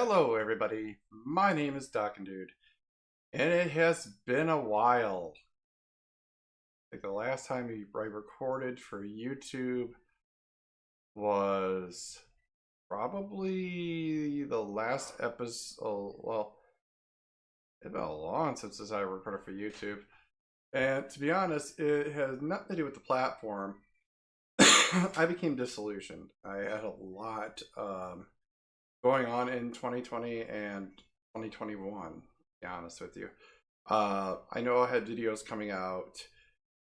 Hello, everybody. My name is Dude, and it has been a while. Like the last time I recorded for YouTube was probably the last episode. Well, it's been a long since I recorded for YouTube, and to be honest, it has nothing to do with the platform. I became disillusioned. I had a lot going on in 2020 and 2021. To be honest with you. I know I had videos coming out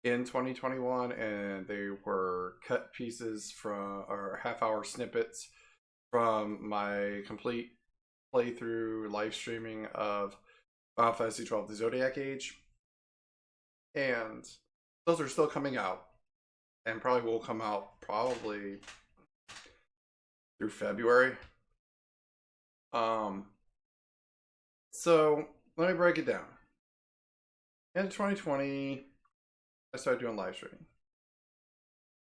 in 2021 and they were cut pieces from or half hour snippets from my complete playthrough live streaming of Final Fantasy 12 The Zodiac Age. And those are still coming out and probably will come out probably through February. Um, so let me break it down. In 2020, I started doing live streaming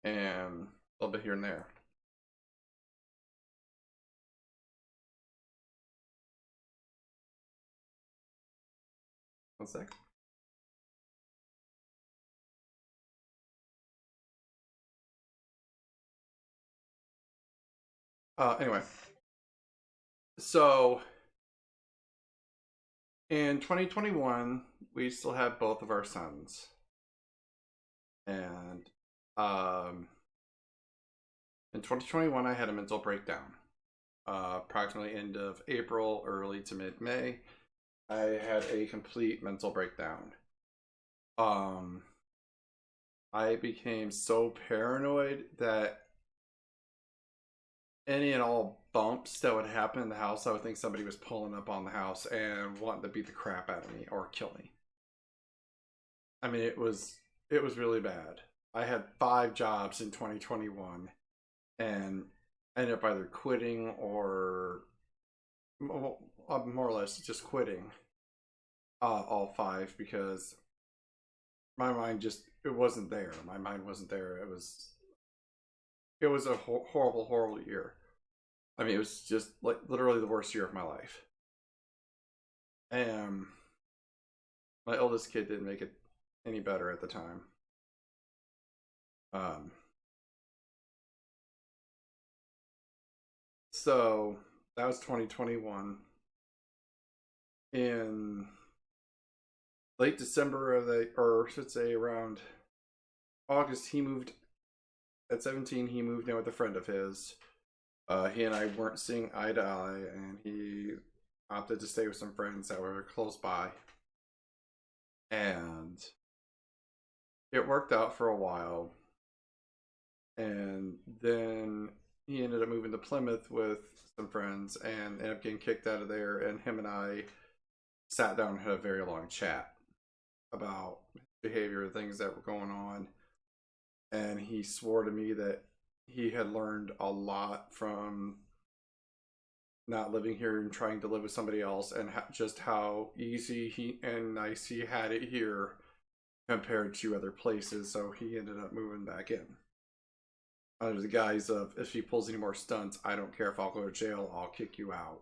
and a little bit here and there. One sec. Anyway, so in 2021, we still have both of our sons, and in 2021, I had a mental breakdown. Approximately end of April, early to mid May, I had a complete mental breakdown. I became so paranoid that any and all bumps that would happen in the house, I would think somebody was pulling up on the house and wanting to beat the crap out of me or kill me. I mean, it was really bad. I had 5 jobs in 2021, and I ended up either quitting or more or less just quitting all 5 because my mind just it wasn't there. My mind wasn't there. It was a horrible year. I mean, it was just like literally the worst year of my life. And my oldest kid didn't make it any better at the time. Um, so that was 2021. In late December of or I should say around August, he moved. At 17, he moved in with a friend of his. He and I weren't seeing eye to eye, and he opted to stay with some friends that were close by. And it worked out for a while. And then he ended up moving to Plymouth with some friends and ended up getting kicked out of there. And him and I sat down and had a very long chat about behavior, things that were going on. And he swore to me that he had learned a lot from not living here and trying to live with somebody else, and just how easy he and nice he had it here compared to other places. So he ended up moving back in under the guise of, if he pulls any more stunts, I don't care if I'll go to jail, I'll kick you out.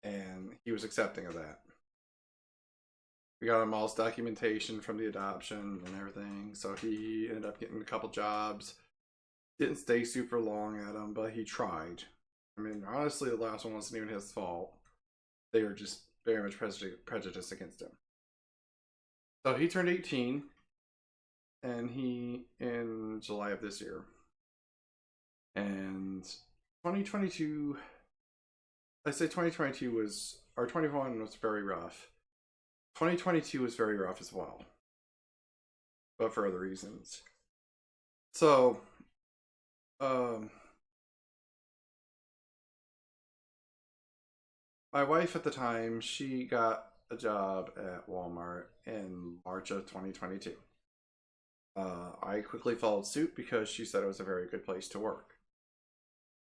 And he was accepting of that. We got him all his documentation from the adoption and everything, so he ended up getting a couple jobs. Didn't stay super long at them, but he tried. I mean, honestly, the last one wasn't even his fault. They were just very much prejudiced against him. So he turned 18, and he in July of this year. And 2022, I say 2022 was, or 21 was very rough. 2022 was very rough as well, but for other reasons. So, my wife at the time, she got a job at Walmart in March of 2022. I quickly followed suit because she said it was a very good place to work.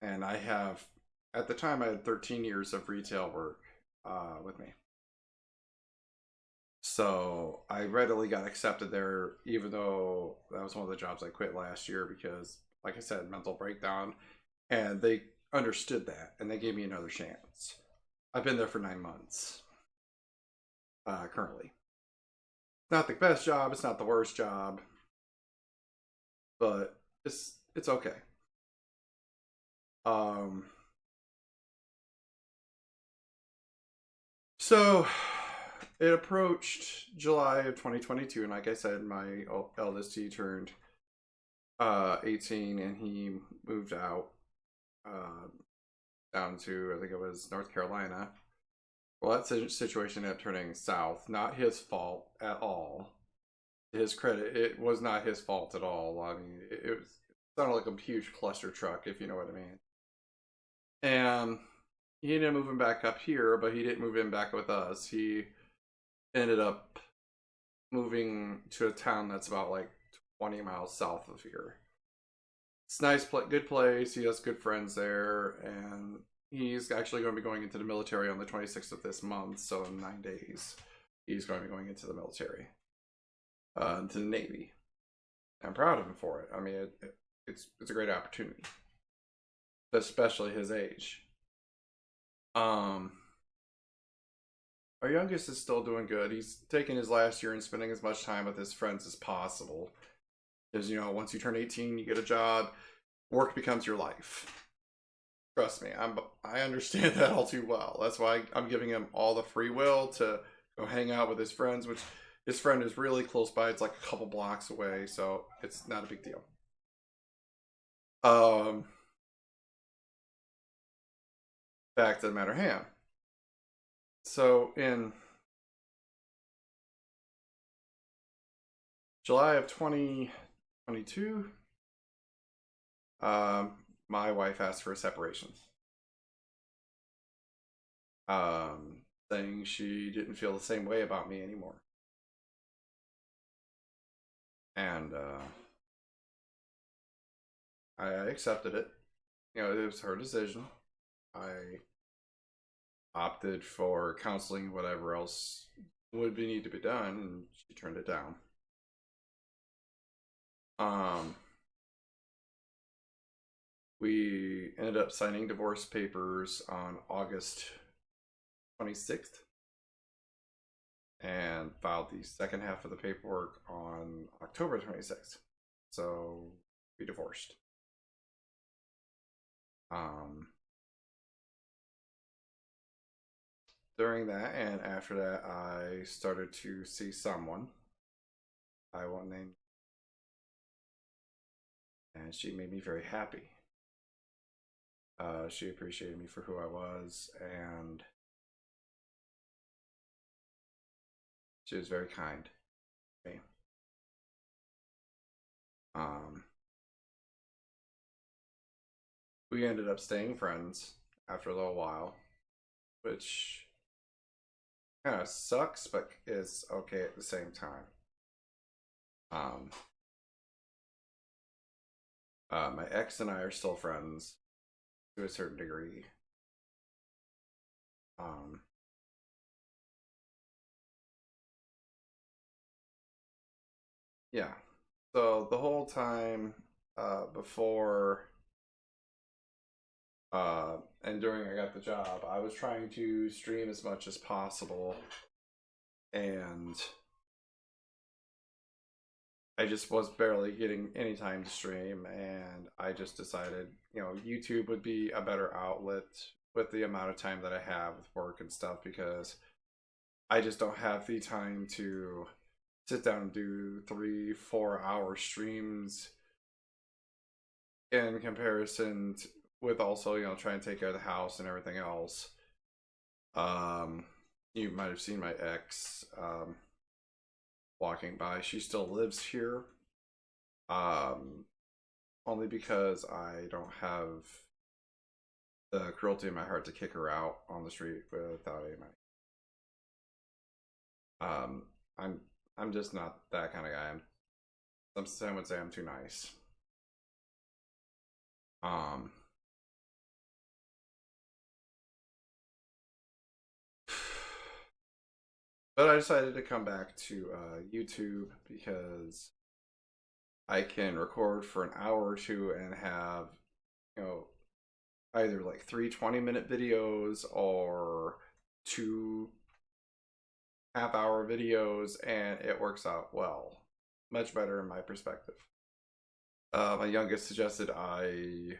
And at the time, I had 13 years of retail work with me. So I readily got accepted there, even though that was one of the jobs I quit last year because, like I said, mental breakdown. And they understood that, and they gave me another chance. I've been there for 9 months currently. Not the best job, it's not the worst job, but it's okay. Um, so it approached July of 2022, and like I said, my eldest, he turned 18, and he moved out down to, I think it was North Carolina. Well, that situation ended up turning south. Not his fault at all. To his credit, it was not his fault at all. I mean, it sounded like a huge cluster truck, if you know what I mean. And he ended up moving back up here, but he didn't move in back with us. He ended up moving to a town that's about like 20 miles south of here. It's a nice, good place. He has good friends there, and he's actually going to be going into the military on the 26th of this month. So in 9 days, he's going to be going into the military, into the Navy. I'm proud of him for it. I mean, it's a great opportunity, especially his age. Our youngest is still doing good. He's taking his last year and spending as much time with his friends as possible. Because, you know, once you turn 18, you get a job, work becomes your life. Trust me, I understand that all too well. That's why I'm giving him all the free will to go hang out with his friends, which his friend is really close by. It's like a couple blocks away, so it's not a big deal. Back to the matter at hand. So in July of 2022, my wife asked for a separation, saying she didn't feel the same way about me anymore. And I accepted it. You know, it was her decision. I opted for counseling, whatever else would need to be done, and she turned it down. We ended up signing divorce papers on August 26th and filed the second half of the paperwork on October 26th. So we divorced. During that and after that, I started to see someone. I won't name, and she made me very happy. She appreciated me for who I was, and she was very kind to me. We ended up staying friends after a little while, which kind of sucks, but is okay at the same time. My ex and I are still friends to a certain degree. Yeah. So the whole time before and during I got the job, I was trying to stream as much as possible, and I just was barely getting any time to stream, and I just decided, you know, YouTube would be a better outlet with the amount of time that I have with work and stuff, because I just don't have the time to sit down and do 3-4 hour streams in comparison to, with also, you know, trying to take care of the house and everything else. You might have seen my ex walking by. She still lives here. Only because I don't have the cruelty in my heart to kick her out on the street without any money. I'm just not that kind of guy. Some would say I'm too nice. But I decided to come back to YouTube because I can record for an hour or two and have, you know, either like 3 20-minute videos or 2 half-hour videos, and it works out well. Much better in my perspective. My youngest suggested I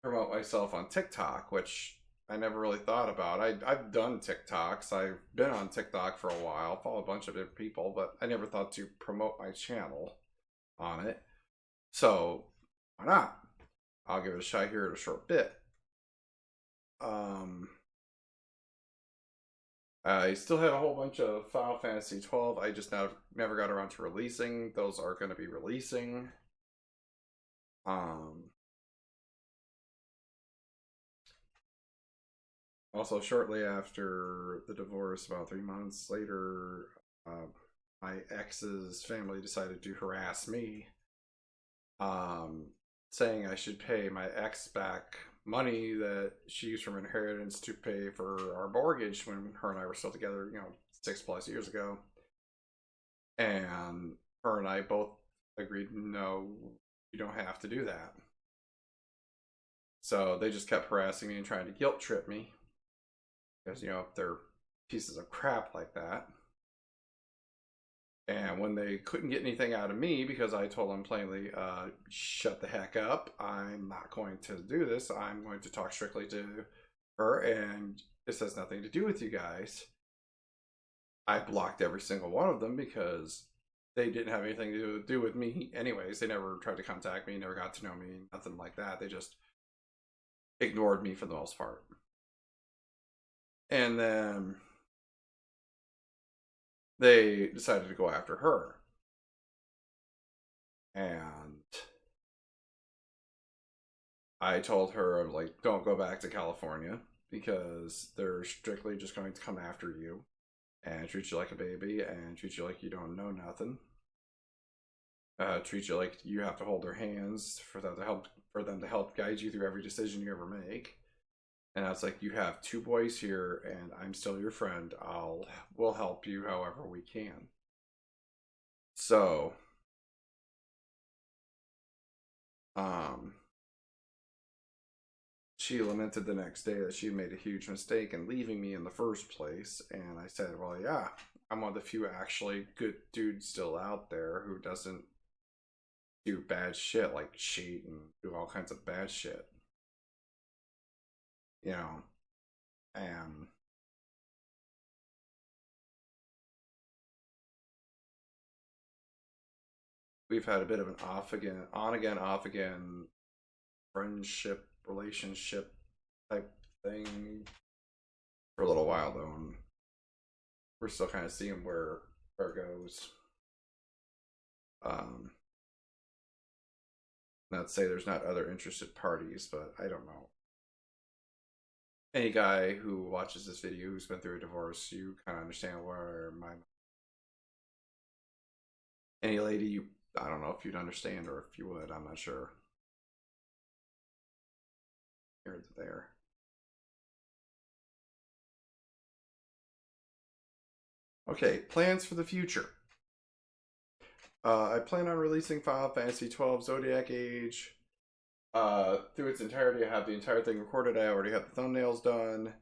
promote myself on TikTok, which I never really thought about. I've done TikToks. I've been on TikTok for a while, follow a bunch of different people, but I never thought to promote my channel on it. So why not? I'll give it a shot here in a short bit. I still had a whole bunch of Final Fantasy 12. I just never got around to releasing. Those are going to be releasing. Also, shortly after the divorce, about 3 months later, my ex's family decided to harass me, saying I should pay my ex back money that she used from inheritance to pay for our mortgage when her and I were still together, 6+ years ago. And her and I both agreed, no, you don't have to do that. So they just kept harassing me and trying to guilt trip me. Because, they're pieces of crap like that. And when they couldn't get anything out of me because I told them plainly, shut the heck up, I'm not going to do this, I'm going to talk strictly to her, and this has nothing to do with you guys. I blocked every single one of them because they didn't have anything to do with me anyways. They never tried to contact me, never got to know me, nothing like that. They just ignored me for the most part. And then they decided to go after her. And I told her, I'm like, don't go back to California because they're strictly just going to come after you and treat you like a baby and treat you like you don't know nothing. Treat you like you have to hold their hands for them to help guide you through every decision you ever make. And I was like, you have 2 boys here, and I'm still your friend. We'll help you however we can. So, she lamented the next day that she made a huge mistake in leaving me in the first place. And I said, well, yeah, I'm one of the few actually good dudes still out there who doesn't do bad shit, like cheat and do all kinds of bad shit. And we've had a bit of an on again, off again friendship, relationship type thing for a little while though, and we're still kind of seeing where it goes. Not to say there's not other interested parties, but I don't know. Any guy who watches this video who's been through a divorce, you kind of understand where any lady, I don't know if you'd understand or if you would, I'm not sure. Here to there. Okay, plans for the future. I plan on releasing Final Fantasy 12 Zodiac Age through its entirety. I have the entire thing recorded. I already have the thumbnails done.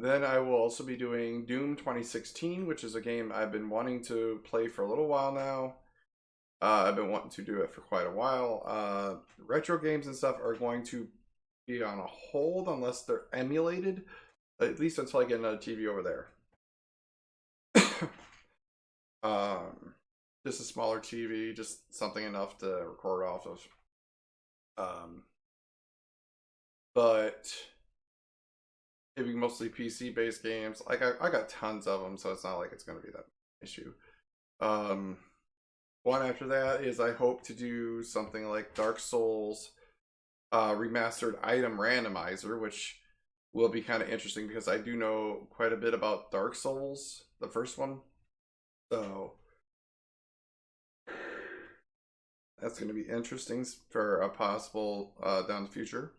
Then I will also be doing Doom 2016, which is a game I've been wanting to play for a little while now. I've been wanting to do it for quite a while. Retro games and stuff are going to be on a hold unless they're emulated, at least until I get another TV over there. Just a smaller TV, just something enough to record off of. But it'd be mostly PC based games. Like I got tons of them, so it's not like it's going to be that issue. One after that is I hope to do something like Dark Souls remastered item randomizer, which will be kind of interesting because I do know quite a bit about Dark Souls, the first one. So that's going to be interesting for a possible down the future.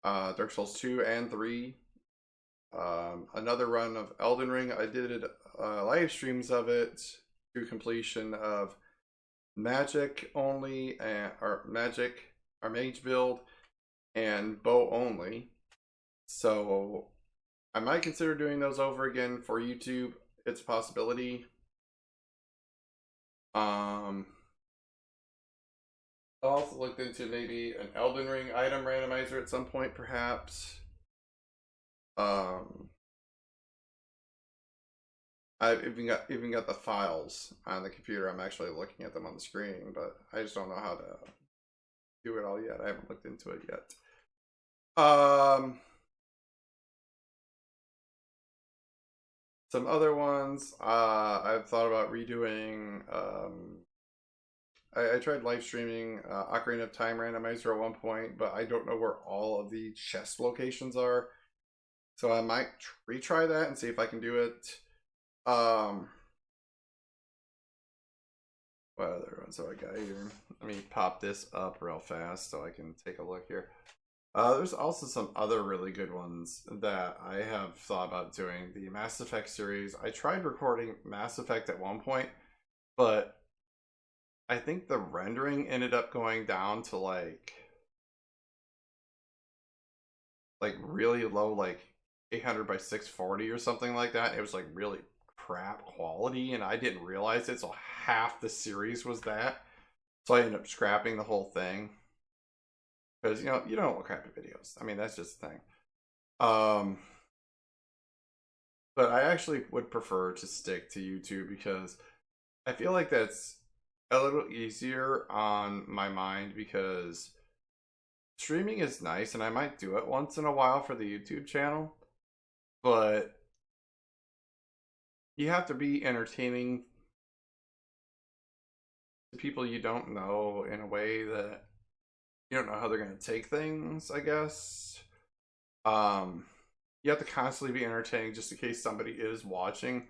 Dark Souls 2 and 3. Another run of Elden Ring. I did live streams of it to completion of magic only, or magic, or mage build, and bow only. So I might consider doing those over again for YouTube. It's a possibility. I also looked into maybe an Elden Ring item randomizer at some point, perhaps. I've even got the files on the computer. I'm actually looking at them on the screen, but I just don't know how to do it all yet. I haven't looked into it yet. Some other ones I've thought about redoing. I tried live streaming Ocarina of Time randomizer at one point, but I don't know where all of the chest locations are. So I might retry that and see if I can do it. What other ones have I got here? Let me pop this up real fast so I can take a look here. There's also some other really good ones that I have thought about doing. The Mass Effect series. I tried recording Mass Effect at one point, but I think the rendering ended up going down to like really low, like 800 by 640 or something like that. It was like really crap quality, and I didn't realize it, so half the series was that. So I ended up scrapping the whole thing. Because, you don't know what crappy videos. I mean, that's just the thing. But I actually would prefer to stick to YouTube because I feel like that's a little easier on my mind, because streaming is nice and I might do it once in a while for the YouTube channel, but you have to be entertaining to people you don't know in a way that you don't know how they're going to take things, I guess. You have to constantly be entertaining just in case somebody is watching,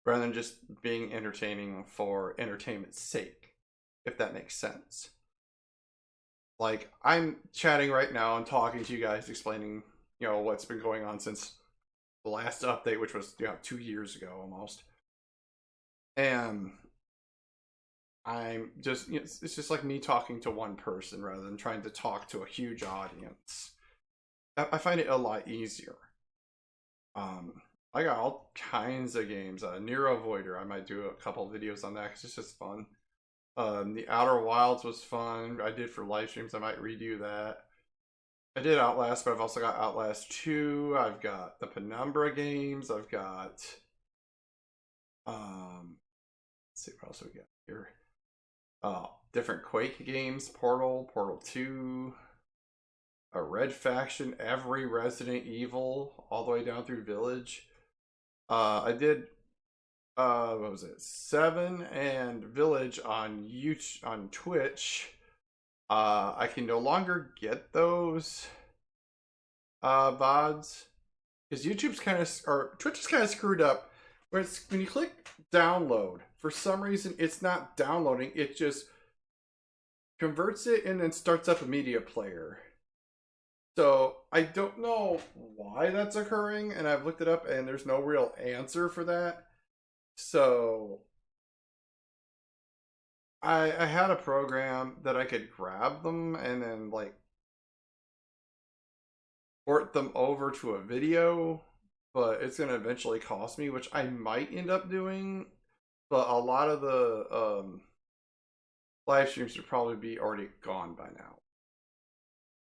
rather than just being entertaining for entertainment's sake, if that makes sense. Like, I'm chatting right now and talking to you guys, explaining, what's been going on since the last update, which was 2 years ago almost. And I'm just, it's just like me talking to one person rather than trying to talk to a huge audience. I find it a lot easier. I got all kinds of games. Nier Voider, I might do a couple videos on that because it's just fun. The Outer Wilds was fun. I did for live streams. I might redo that. I did Outlast, but I've also got Outlast 2. I've got the Penumbra games. I've got let's see what else we got here. Different Quake games, Portal 2, a Red Faction, every Resident Evil, all the way down through Village. I did what was it, 7 and Village on YouTube, on Twitch. I can no longer get those VODs because YouTube's kind of, or Twitch is kind of screwed up. When you click download, for some reason it's not downloading. It just converts it and then starts up a media player. So I don't know why that's occurring, and I've looked it up and there's no real answer for that. So I had a program that I could grab them and then like port them over to a video, but it's going to eventually cost me, which I might end up doing. But a lot of the live streams would probably be already gone by now.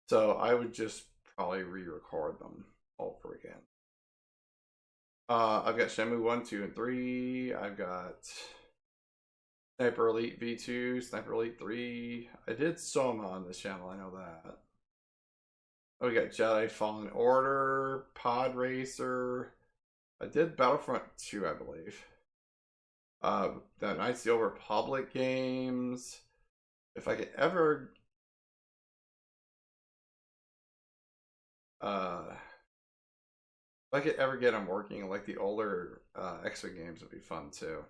So I would just probably re-record them over again. I've got Shenmue 1, 2, and 3. I've got Sniper Elite V2, Sniper Elite 3. I did Soma on this channel, I know that. Oh, we got Jedi Fallen Order, Pod Racer. I did Battlefront 2, I believe. The Knights of the Old Republic games. If I could ever get them working, like the older X-Wing games would be fun too.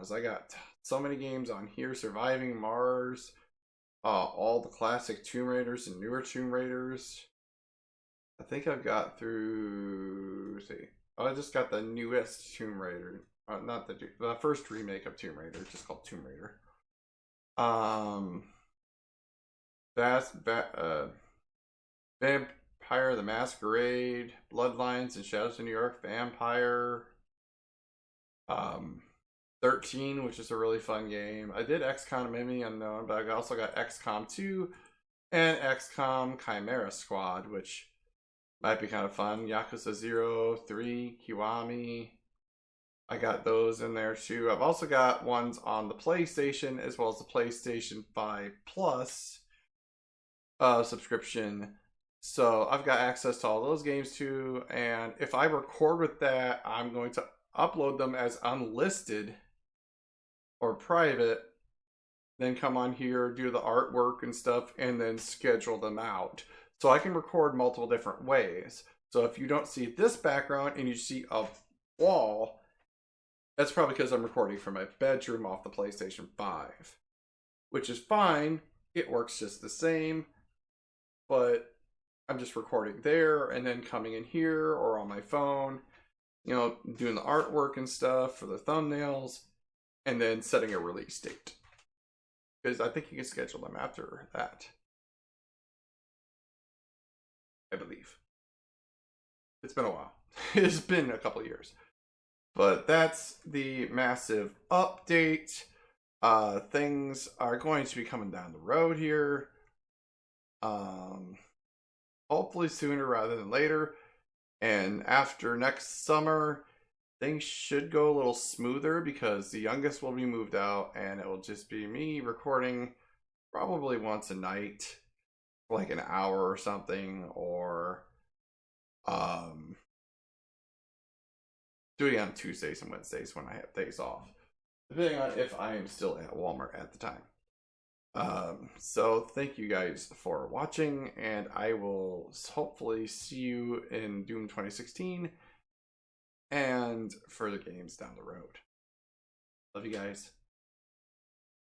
As I got so many games on here: Surviving Mars, all the classic Tomb Raiders and newer Tomb Raiders. I think I've got through. I just got the newest Tomb Raider, not the first remake of Tomb Raider, just called Tomb Raider. Vampire the Masquerade, Bloodlines and Shadows of New York, Vampire, 13, which is a really fun game. I did XCOM Enemy Unknown, but I also got XCOM 2 and XCOM Chimera Squad, which might be kind of fun. Yakuza 0, 3, Kiwami. I got those in there too. I've also got ones on the PlayStation as well as the PlayStation 5 Plus subscription. So I've got access to all those games too. And if I record with that, I'm going to upload them as unlisted or private, then come on here, do the artwork and stuff, and then schedule them out. So I can record multiple different ways. So if you don't see this background and you see a wall, that's probably because I'm recording from my bedroom off the PlayStation 5, which is fine. It works just the same, but I'm just recording there and then coming in here or on my phone, you know, doing the artwork and stuff for the thumbnails, and then setting a release date. Because I think you can schedule them after that, I believe. It's been a while. It's been a couple of years. But that's the massive update. Things are going to be coming down the road here. Hopefully sooner rather than later. And after next summer, things should go a little smoother because the youngest will be moved out and it will just be me recording probably once a night, like an hour or something, or doing it on Tuesdays and Wednesdays when I have days off, depending on if I am still at Walmart at the time. So thank you guys for watching, and I will hopefully see you in Doom 2016 and further games down the road. Love you guys.